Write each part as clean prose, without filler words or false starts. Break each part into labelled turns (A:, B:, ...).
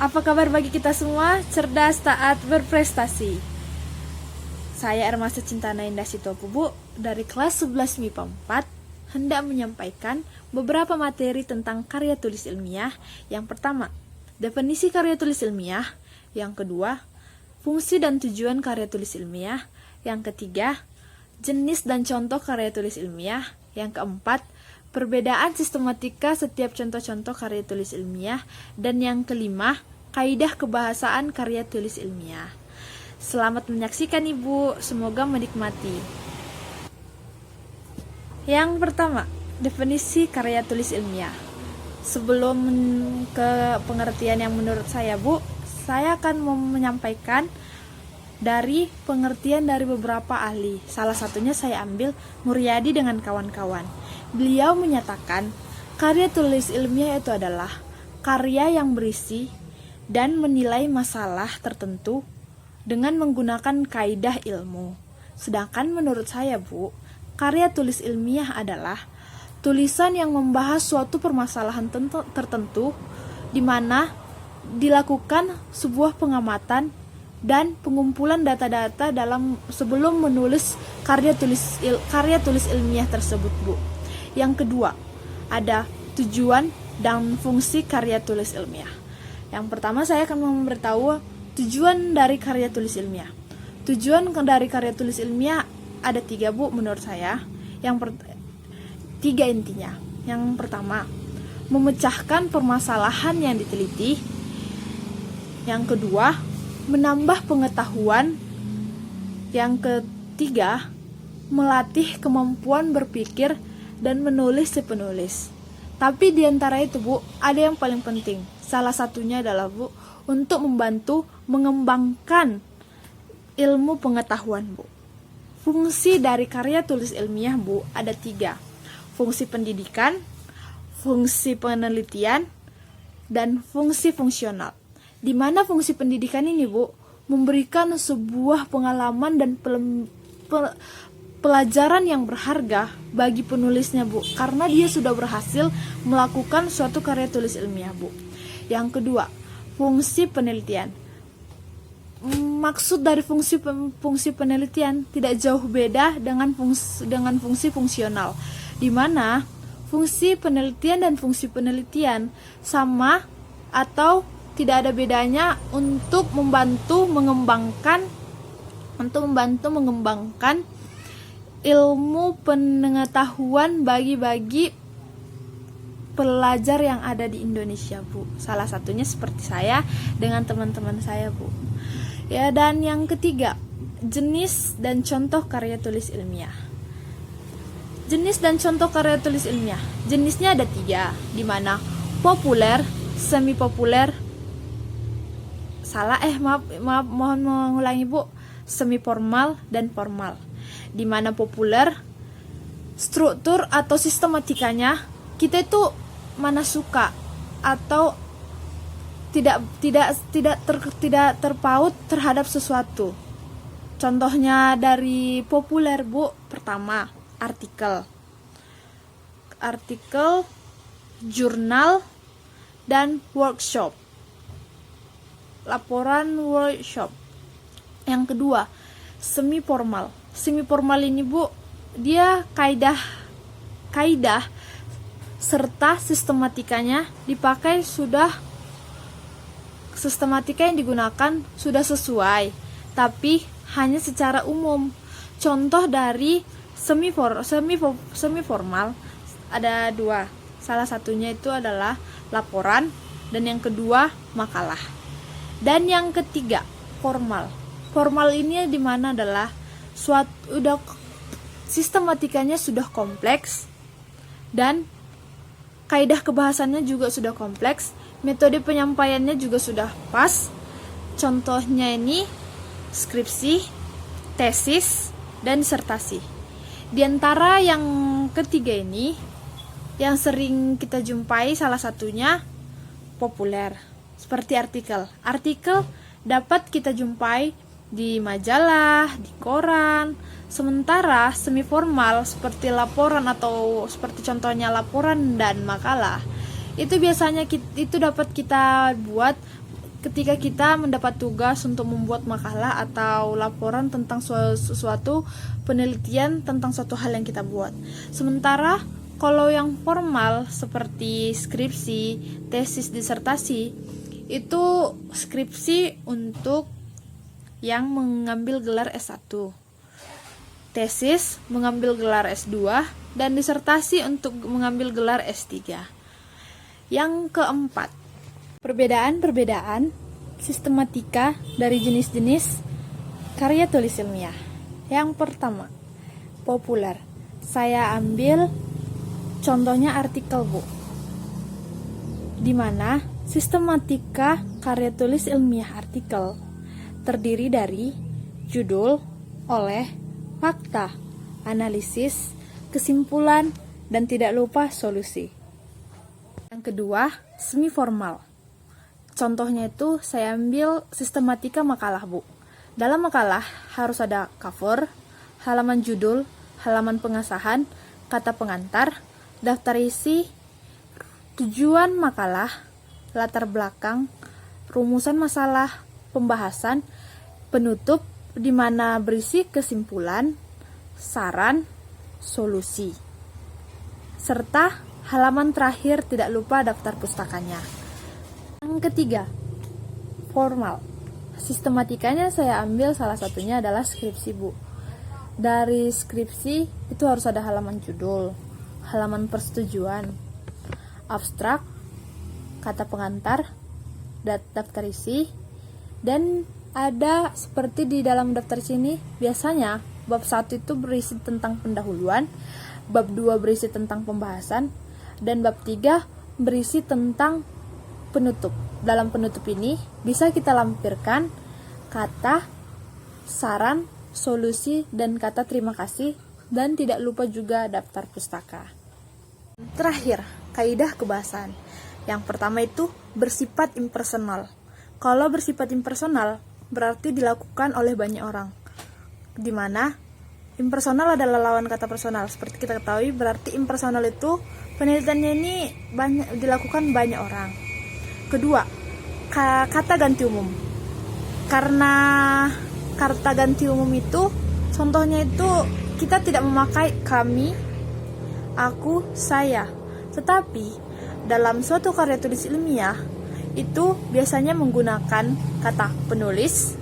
A: Apa kabar bagi kita semua? Cerdas, taat, berprestasi. Saya Ermasa Cintana Indah Sitopubu dari kelas 11 MIPA 4 hendak menyampaikan beberapa materi tentang karya tulis ilmiah. Yang pertama, definisi karya tulis ilmiah. Yang kedua, fungsi dan tujuan karya tulis ilmiah. Yang ketiga, jenis dan contoh karya tulis ilmiah. Yang keempat, perbedaan sistematika setiap contoh-contoh karya tulis ilmiah. Dan yang kelima, kaidah kebahasaan karya tulis ilmiah. Selamat menyaksikan Ibu, semoga menikmati. Yang pertama, definisi karya tulis ilmiah. Sebelum ke pengertian yang menurut saya, Bu, saya akan menyampaikan dari pengertian dari beberapa ahli. Salah satunya saya ambil Muryadi dengan kawan-kawan. Beliau menyatakan, karya tulis ilmiah itu adalah karya yang berisi dan menilai masalah tertentu dengan menggunakan kaidah ilmu. Sedangkan menurut saya, Bu, karya tulis ilmiah adalah tulisan yang membahas suatu permasalahan tertentu di mana dilakukan sebuah pengamatan dan pengumpulan data-data dalam sebelum menulis karya tulis ilmiah tersebut, Bu. Yang kedua, ada tujuan dan fungsi karya tulis ilmiah. Yang pertama saya akan memberitahu tujuan dari karya tulis ilmiah. Tujuan dari karya tulis ilmiah ada 3, Bu, menurut saya. Tiga intinya. Yang pertama, memecahkan permasalahan yang diteliti. Yang kedua, menambah pengetahuan. Yang ketiga, melatih kemampuan berpikir dan menulis si penulis. Tapi di antara itu, Bu, ada yang paling penting. Salah satunya adalah, Bu, untuk membantu mengembangkan ilmu pengetahuan, Bu. Fungsi dari karya tulis ilmiah, Bu, ada 3. Fungsi pendidikan, fungsi penelitian, dan fungsi fungsional. Di mana fungsi pendidikan ini, Bu, memberikan sebuah pengalaman dan pelajaran yang berharga bagi penulisnya, Bu, karena dia sudah berhasil melakukan suatu karya tulis ilmiah, Bu. Yang kedua, fungsi penelitian. Maksud dari fungsi penelitian tidak jauh beda dengan fungsi fungsional, di mana fungsi penelitian dan fungsi penelitian sama atau tidak ada bedanya untuk membantu mengembangkan ilmu pengetahuan bagi pelajar yang ada di Indonesia, Bu. Salah satunya seperti saya dengan teman-teman saya, Bu. Ya, dan yang ketiga, jenis dan contoh karya tulis ilmiah. Jenis dan contoh karya tulis ilmiah. Jenisnya ada 3, di mana populer, semi populer, maaf, mohon mengulangi, Bu, semi formal dan formal. Di mana populer, struktur atau sistematikanya kita itu mana suka atau tidak terpaut terhadap sesuatu. Contohnya dari populer, Bu, pertama artikel, jurnal, dan workshop, laporan workshop. Yang kedua, semi formal. Semi formal ini, Bu, dia kaidah serta sistematikanya dipakai sistematika yang digunakan sudah sesuai, tapi hanya secara umum. Contoh dari semi formal ada 2. Salah satunya itu adalah laporan dan yang kedua makalah. Dan yang ketiga, formal. Formal ini di mana adalah sistematikanya sudah kompleks dan kaidah kebahasannya juga sudah kompleks, metode penyampaiannya juga sudah pas. Contohnya ini skripsi, tesis, dan disertasi. Di antara yang ketiga ini, yang sering kita jumpai salah satunya populer, seperti artikel. Artikel dapat kita jumpai di majalah, di koran. Sementara semi formal seperti laporan atau seperti contohnya laporan dan makalah itu biasanya itu dapat kita buat ketika kita mendapat tugas untuk membuat makalah atau laporan tentang suatu penelitian tentang suatu hal yang kita buat. Sementara kalau yang formal seperti skripsi, tesis, disertasi, itu skripsi untuk yang mengambil gelar S1, tesis mengambil gelar S2, dan disertasi untuk mengambil gelar S3. Yang keempat, perbedaan sistematika dari jenis-jenis karya tulis ilmiah. Yang pertama, populer. Saya ambil contohnya artikel, Bu, di mana sistematika karya tulis ilmiah artikel terdiri dari judul, oleh, fakta, analisis, kesimpulan, dan tidak lupa solusi. Yang kedua, semi formal. Contohnya itu saya ambil sistematika makalah, Bu. Dalam makalah harus ada cover, halaman judul, halaman pengesahan, kata pengantar, daftar isi, tujuan makalah, latar belakang, rumusan masalah, pembahasan, penutup di mana berisi kesimpulan, saran, solusi. Serta halaman terakhir tidak lupa daftar pustakanya. Yang ketiga, formal. Sistematikanya saya ambil salah satunya adalah skripsi, Bu. Dari skripsi itu harus ada halaman judul, halaman persetujuan, abstrak, kata pengantar, daftar isi, dan ada seperti di dalam daftar sini biasanya bab 1 itu berisi tentang pendahuluan, bab 2 berisi tentang pembahasan, dan bab 3 berisi tentang penutup. Dalam penutup ini bisa kita lampirkan kata, saran, solusi, dan kata terima kasih, dan tidak lupa juga daftar pustaka. Terakhir, kaidah kebahasaan. Yang pertama itu bersifat impersonal. Kalau bersifat impersonal berarti dilakukan oleh banyak orang, di mana impersonal adalah lawan kata personal. Seperti kita ketahui, berarti impersonal itu penelitiannya ini dilakukan banyak orang. Kedua, kata ganti umum. Karena kata ganti umum itu contohnya itu kita tidak memakai kami, aku, saya. Tetapi dalam suatu karya tulis ilmiah itu biasanya menggunakan kata penulis,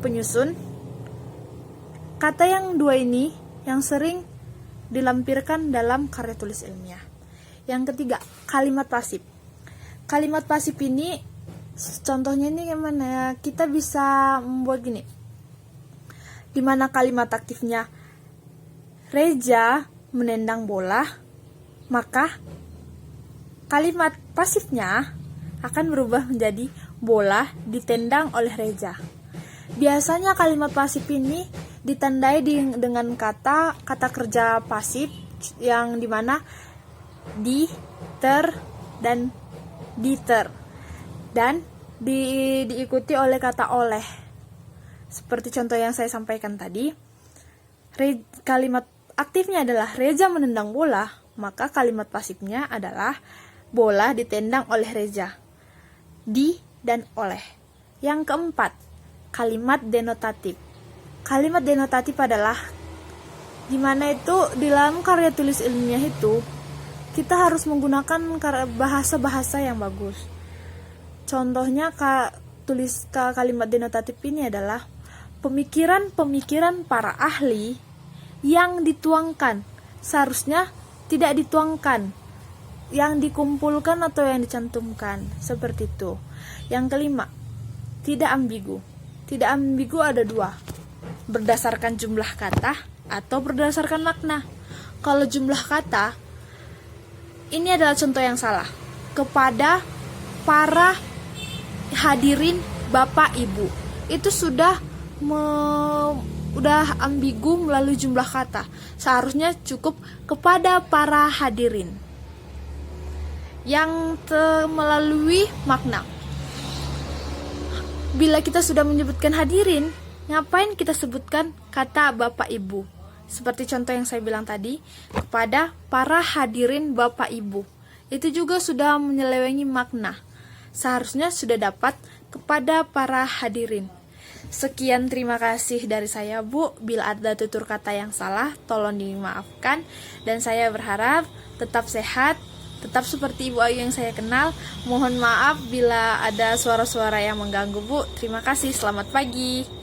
A: penyusun. Kata yang dua ini yang sering dilampirkan dalam karya tulis ilmiah. Yang ketiga, kalimat pasif. Kalimat pasif ini contohnya ini gimana ya? Kita bisa membuat gini. Dimana kalimat aktifnya Reja menendang bola, maka kalimat pasifnya akan berubah menjadi bola ditendang oleh Reja. Biasanya kalimat pasif ini ditandai dengan kata kerja pasif yang dimana di, ter, dan diter, dan diikuti oleh kata oleh. Seperti contoh yang saya sampaikan tadi, kalimat aktifnya adalah Reja menendang bola, maka kalimat pasifnya adalah bola ditendang oleh Reja. Di dan oleh. Yang keempat, kalimat denotatif. Kalimat denotatif adalah dimana itu di dalam karya tulis ilmiah itu kita harus menggunakan bahasa-bahasa yang bagus. Contohnya kalimat denotatif ini adalah pemikiran-pemikiran para ahli yang dituangkan, seharusnya tidak dituangkan, yang dikumpulkan atau yang dicantumkan, seperti itu. Yang kelima, tidak ambigu. Tidak ambigu ada dua, berdasarkan jumlah kata atau berdasarkan makna. Kalau jumlah kata, ini adalah contoh yang salah. Kepada para hadirin Bapak Ibu, itu sudah ambigu melalui jumlah kata. Seharusnya cukup kepada para hadirin yang melalui makna. Bila kita sudah menyebutkan hadirin, ngapain kita sebutkan kata Bapak Ibu? Seperti contoh yang saya bilang tadi, kepada para hadirin Bapak Ibu. Itu juga sudah menyelewengi makna. seharusnya sudah dapat kepada para hadirin. Sekian, terima kasih dari saya, Bu. Bila ada tutur kata yang salah, tolong dimaafkan. Dan saya berharap tetap sehat, tetap seperti Ibu Ayu yang saya kenal. Mohon maaf bila ada suara-suara yang mengganggu, Bu. Terima kasih, selamat pagi.